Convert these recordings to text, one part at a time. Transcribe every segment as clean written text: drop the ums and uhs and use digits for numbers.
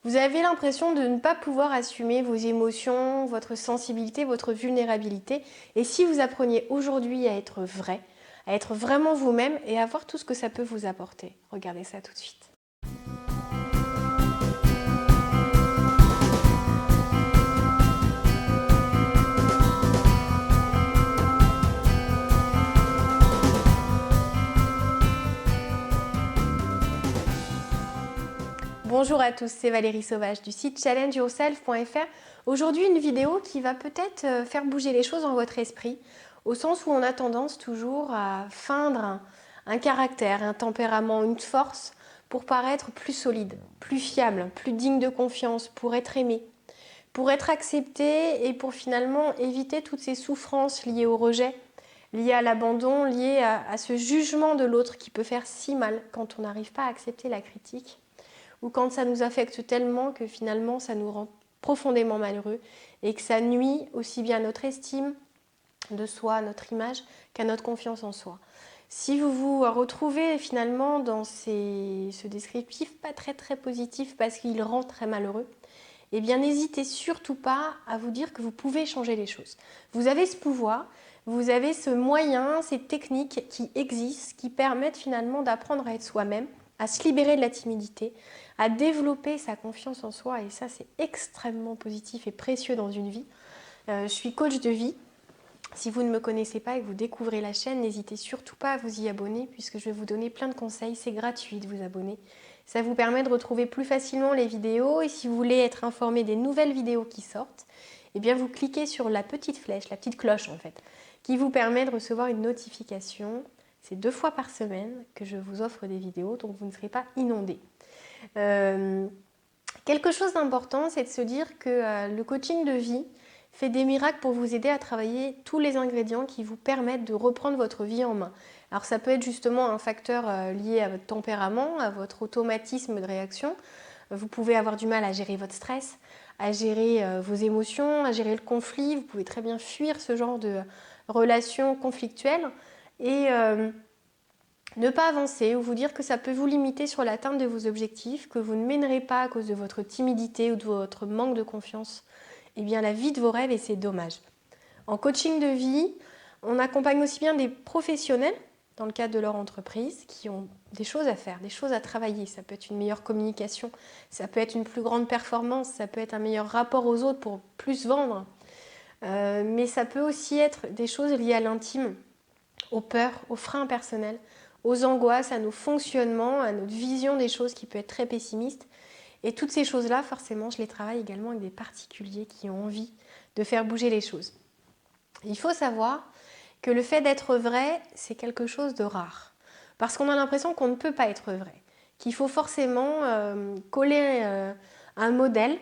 Vous avez l'impression de ne pas pouvoir assumer vos émotions, votre sensibilité, votre vulnérabilité. Et si vous appreniez aujourd'hui à être vrai, à être vraiment vous-même et à voir tout ce que ça peut vous apporter. Regardez ça tout de suite. Bonjour à tous, c'est Valérie Sauvage du site challengeyourself.fr. Aujourd'hui, une vidéo qui va peut-être faire bouger les choses dans votre esprit, au sens où on a tendance toujours à feindre un caractère, un tempérament, une force pour paraître plus solide, plus fiable, plus digne de confiance, pour être aimé, pour être accepté et pour finalement éviter toutes ces souffrances liées au rejet, liées à l'abandon, liées à ce jugement de l'autre qui peut faire si mal quand on n'arrive pas à accepter la critique, ou quand ça nous affecte tellement que finalement ça nous rend profondément malheureux et que ça nuit aussi bien à notre estime de soi, à notre image, qu'à notre confiance en soi. Si vous vous retrouvez finalement dans ce descriptif pas très positif parce qu'il rend très malheureux, eh bien n'hésitez surtout pas à vous dire que vous pouvez changer les choses. Vous avez ce pouvoir, vous avez ce moyen, ces techniques qui existent, qui permettent finalement d'apprendre à être soi-même, à se libérer de la timidité, à développer sa confiance en soi, et ça c'est extrêmement positif et précieux dans une vie. Je suis coach de vie. Si vous ne me connaissez pas et que vous découvrez la chaîne, n'hésitez surtout pas à vous y abonner puisque je vais vous donner plein de conseils, c'est gratuit de vous abonner. Ça vous permet de retrouver plus facilement les vidéos et si vous voulez être informé des nouvelles vidéos qui sortent, eh bien vous cliquez sur la petite flèche, la petite cloche en fait, qui vous permet de recevoir une notification. C'est 2 fois par semaine que je vous offre des vidéos, donc vous ne serez pas inondé. Quelque chose d'important, c'est de se dire que le coaching de vie fait des miracles pour vous aider à travailler tous les ingrédients qui vous permettent de reprendre votre vie en main. Alors ça peut être justement un facteur lié à votre tempérament, à votre automatisme de réaction. Vous pouvez avoir du mal à gérer votre stress, à gérer vos émotions, à gérer le conflit. Vous pouvez très bien fuir ce genre de relations conflictuelles et ne pas avancer ou vous dire que ça peut vous limiter sur l'atteinte de vos objectifs, que vous ne mènerez pas à cause de votre timidité ou de votre manque de confiance, eh bien la vie de vos rêves et c'est dommage. En coaching de vie, on accompagne aussi bien des professionnels dans le cadre de leur entreprise qui ont des choses à faire, des choses à travailler. Ça peut être une meilleure communication, ça peut être une plus grande performance, ça peut être un meilleur rapport aux autres pour plus vendre. Mais ça peut aussi être des choses liées à l'intime, aux peurs, aux freins personnels, aux angoisses, à nos fonctionnements, à notre vision des choses qui peut être très pessimiste. Et toutes ces choses-là, forcément, je les travaille également avec des particuliers qui ont envie de faire bouger les choses. Il faut savoir que le fait d'être vrai, c'est quelque chose de rare. Parce qu'on a l'impression qu'on ne peut pas être vrai. Qu'il faut forcément coller un modèle,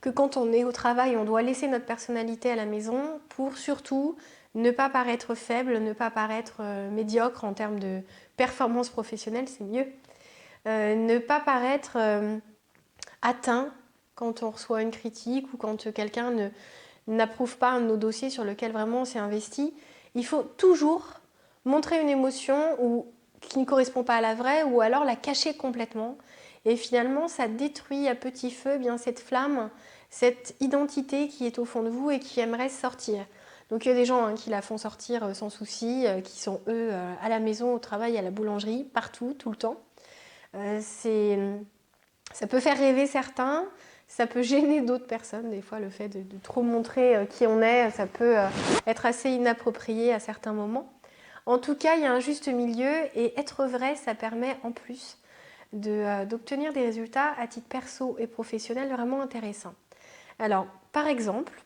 que quand on est au travail, on doit laisser notre personnalité à la maison pour surtout ne pas paraître faible, ne pas paraître médiocre en termes de performance professionnelle, c'est mieux. Ne pas paraître atteint quand on reçoit une critique ou quand quelqu'un n'approuve pas un de nos dossiers sur lequel vraiment on s'est investi. Il faut toujours montrer une émotion qui ne correspond pas à la vraie ou alors la cacher complètement. Et finalement, ça détruit à petit feu bien cette flamme, cette identité qui est au fond de vous et qui aimerait sortir. Donc il y a des gens qui la font sortir sans souci, qui sont eux à la maison, au travail, à la boulangerie, partout, tout le temps. Ça peut faire rêver certains, ça peut gêner d'autres personnes. Des fois, le fait de trop montrer qui on est, ça peut être assez inapproprié à certains moments. En tout cas, il y a un juste milieu et être vrai, ça permet en plus d'obtenir des résultats à titre perso et professionnel vraiment intéressants. Alors, par exemple,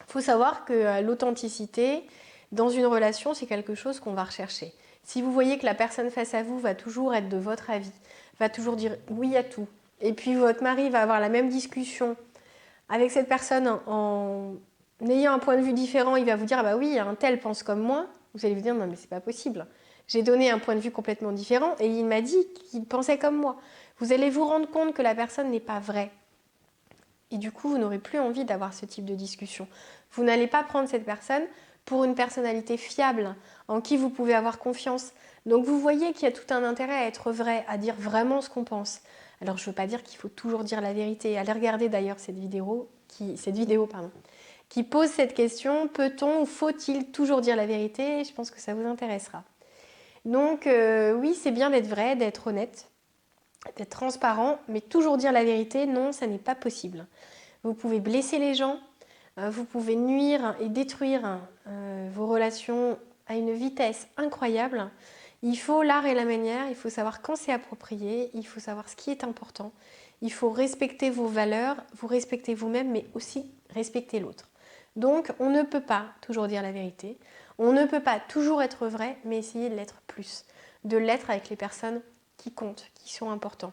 il faut savoir que l'authenticité dans une relation, c'est quelque chose qu'on va rechercher. Si vous voyez que la personne face à vous va toujours être de votre avis, va toujours dire oui à tout, et puis votre mari va avoir la même discussion avec cette personne en ayant un point de vue différent, il va vous dire ah bah oui, un tel pense comme moi, vous allez vous dire non mais c'est pas possible. J'ai donné un point de vue complètement différent et il m'a dit qu'il pensait comme moi. Vous allez vous rendre compte que la personne n'est pas vraie. Et du coup, vous n'aurez plus envie d'avoir ce type de discussion. Vous n'allez pas prendre cette personne pour une personnalité fiable, en qui vous pouvez avoir confiance. Donc vous voyez qu'il y a tout un intérêt à être vrai, à dire vraiment ce qu'on pense, Alors je ne veux pas dire qu'il faut toujours dire la vérité. Allez regarder d'ailleurs cette vidéo qui pose cette question, peut-on ou faut-il toujours dire la vérité? Je pense que ça vous intéressera. Donc oui, c'est bien d'être vrai, d'être honnête, d'être transparent, mais toujours dire la vérité, non, ça n'est pas possible. Vous pouvez blesser les gens, vous pouvez nuire et détruire vos relations à une vitesse incroyable. Il faut l'art et la manière, il faut savoir quand c'est approprié, il faut savoir ce qui est important, il faut respecter vos valeurs, vous respecter vous-même, mais aussi respecter l'autre. Donc, on ne peut pas toujours dire la vérité, on ne peut pas toujours être vrai, mais essayer de l'être plus, de l'être avec les personnes qui comptent, qui sont importantes.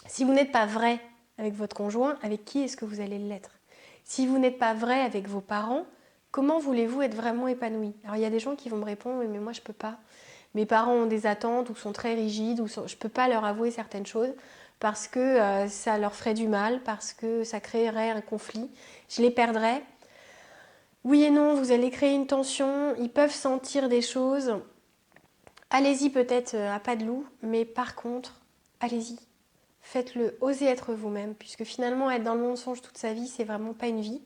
Si vous n'êtes pas vrai avec votre conjoint, avec qui est-ce que vous allez l'être? Si vous n'êtes pas vrai avec vos parents, comment voulez-vous être vraiment épanoui? Alors il y a des gens qui vont me répondre, oui, mais moi je peux pas. Mes parents ont des attentes ou sont très rigides, ou je peux pas leur avouer certaines choses parce que ça leur ferait du mal, parce que ça créerait un conflit, je les perdrais. Oui et non, vous allez créer une tension, ils peuvent sentir des choses. Allez-y peut-être à pas de loup, mais par contre, allez-y. Faites-le, osez être vous-même, puisque finalement être dans le mensonge toute sa vie, c'est vraiment pas une vie.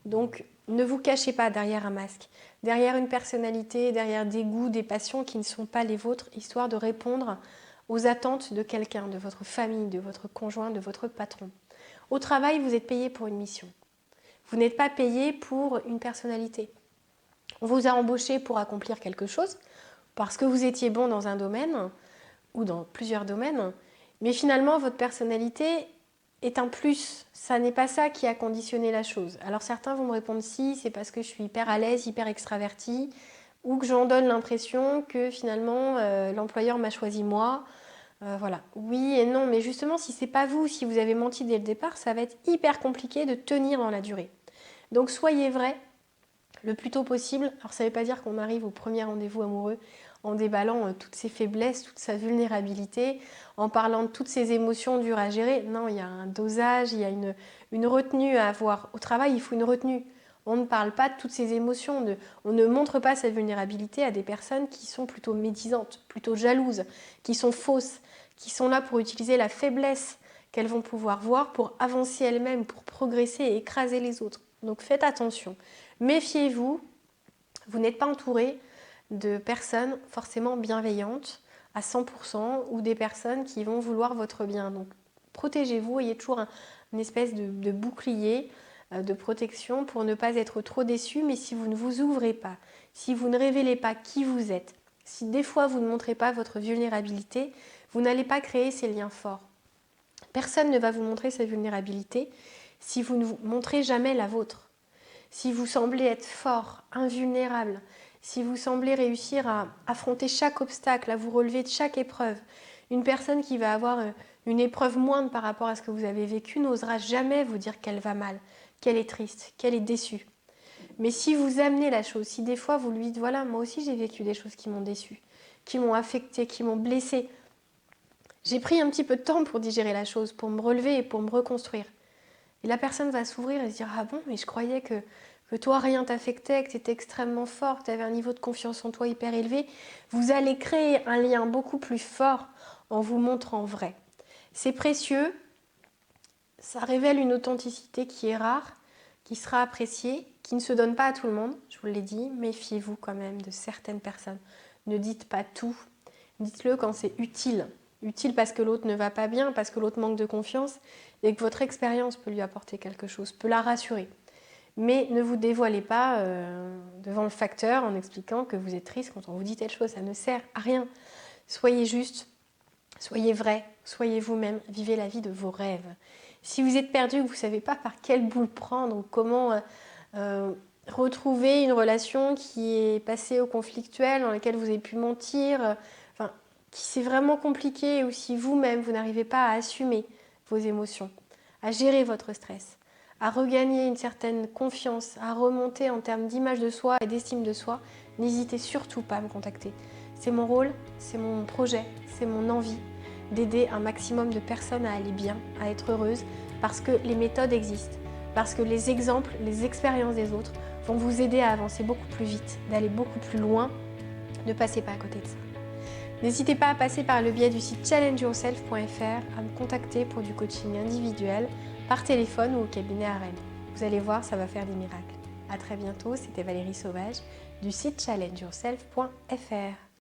Donc ne vous cachez pas derrière un masque, derrière une personnalité, derrière des goûts, des passions qui ne sont pas les vôtres, histoire de répondre aux attentes de quelqu'un, de votre famille, de votre conjoint, de votre patron. Au travail, vous êtes payé pour une mission. Vous n'êtes pas payé pour une personnalité. On vous a embauché pour accomplir quelque chose, parce que vous étiez bon dans un domaine, ou dans plusieurs domaines, mais finalement, votre personnalité est un plus. Ça n'est pas ça qui a conditionné la chose. Alors certains vont me répondre si, c'est parce que je suis hyper à l'aise, hyper extravertie, ou que j'en donne l'impression que finalement l'employeur m'a choisi moi. Voilà. Oui et non, mais justement, si c'est pas vous, si vous avez menti dès le départ, ça va être hyper compliqué de tenir dans la durée. Donc soyez vrai le plus tôt possible. Alors ça ne veut pas dire qu'on arrive au premier rendez-vous amoureux en déballant toutes ses faiblesses, toute sa vulnérabilité, en parlant de toutes ses émotions dures à gérer. Non, il y a un dosage, il y a une retenue à avoir. Au travail, il faut une retenue. On ne parle pas de toutes ses émotions, on ne montre pas sa vulnérabilité à des personnes qui sont plutôt médisantes, plutôt jalouses, qui sont fausses, qui sont là pour utiliser la faiblesse qu'elles vont pouvoir voir pour avancer elles-mêmes, pour progresser et écraser les autres. Donc faites attention. Méfiez-vous, vous n'êtes pas entouré de personnes forcément bienveillantes à 100% ou des personnes qui vont vouloir votre bien. Donc protégez-vous, ayez toujours une espèce de bouclier de protection pour ne pas être trop déçu. Mais si vous ne vous ouvrez pas, si vous ne révélez pas qui vous êtes, si des fois vous ne montrez pas votre vulnérabilité, vous n'allez pas créer ces liens forts. Personne ne va vous montrer sa vulnérabilité si vous ne vous montrez jamais la vôtre. Si vous semblez être fort, invulnérable, si vous semblez réussir à affronter chaque obstacle, à vous relever de chaque épreuve, une personne qui va avoir une épreuve moindre par rapport à ce que vous avez vécu n'osera jamais vous dire qu'elle va mal, qu'elle est triste, qu'elle est déçue. Mais si vous amenez la chose, si des fois vous lui dites, voilà, moi aussi j'ai vécu des choses qui m'ont déçue, qui m'ont affectée, qui m'ont blessée, j'ai pris un petit peu de temps pour digérer la chose, pour me relever et pour me reconstruire. Et la personne va s'ouvrir et se dire, ah bon, mais je croyais que toi rien t'affectait, que tu étais extrêmement fort, que tu avais un niveau de confiance en toi hyper élevé. Vous allez créer un lien beaucoup plus fort en vous montrant vrai. C'est précieux, ça révèle une authenticité qui est rare, qui sera appréciée, qui ne se donne pas à tout le monde, je vous l'ai dit, méfiez-vous quand même de certaines personnes. Ne dites pas tout, dites-le quand c'est utile. Utile parce que l'autre ne va pas bien, parce que l'autre manque de confiance et que votre expérience peut lui apporter quelque chose, peut la rassurer. Mais ne vous dévoilez pas devant le facteur en expliquant que vous êtes triste quand on vous dit telle chose, ça ne sert à rien. Soyez juste, soyez vrai, soyez vous-même, vivez la vie de vos rêves. Si vous êtes perdu, que vous ne savez pas par quelle boule prendre ou comment retrouver une relation qui est passée au conflictuel, dans laquelle vous avez pu mentir, qui c'est vraiment compliqué, ou si vous-même, vous n'arrivez pas à assumer vos émotions, à gérer votre stress, à regagner une certaine confiance, à remonter en termes d'image de soi et d'estime de soi, n'hésitez surtout pas à me contacter. C'est mon rôle, c'est mon projet, c'est mon envie d'aider un maximum de personnes à aller bien, à être heureuses, parce que les méthodes existent, parce que les exemples, les expériences des autres vont vous aider à avancer beaucoup plus vite, d'aller beaucoup plus loin. Ne passez pas à côté de ça. N'hésitez pas à passer par le biais du site challengeyourself.fr à me contacter pour du coaching individuel, par téléphone ou au cabinet à Rennes. Vous allez voir, ça va faire des miracles. À très bientôt, c'était Valérie Sauvage du site challengeyourself.fr.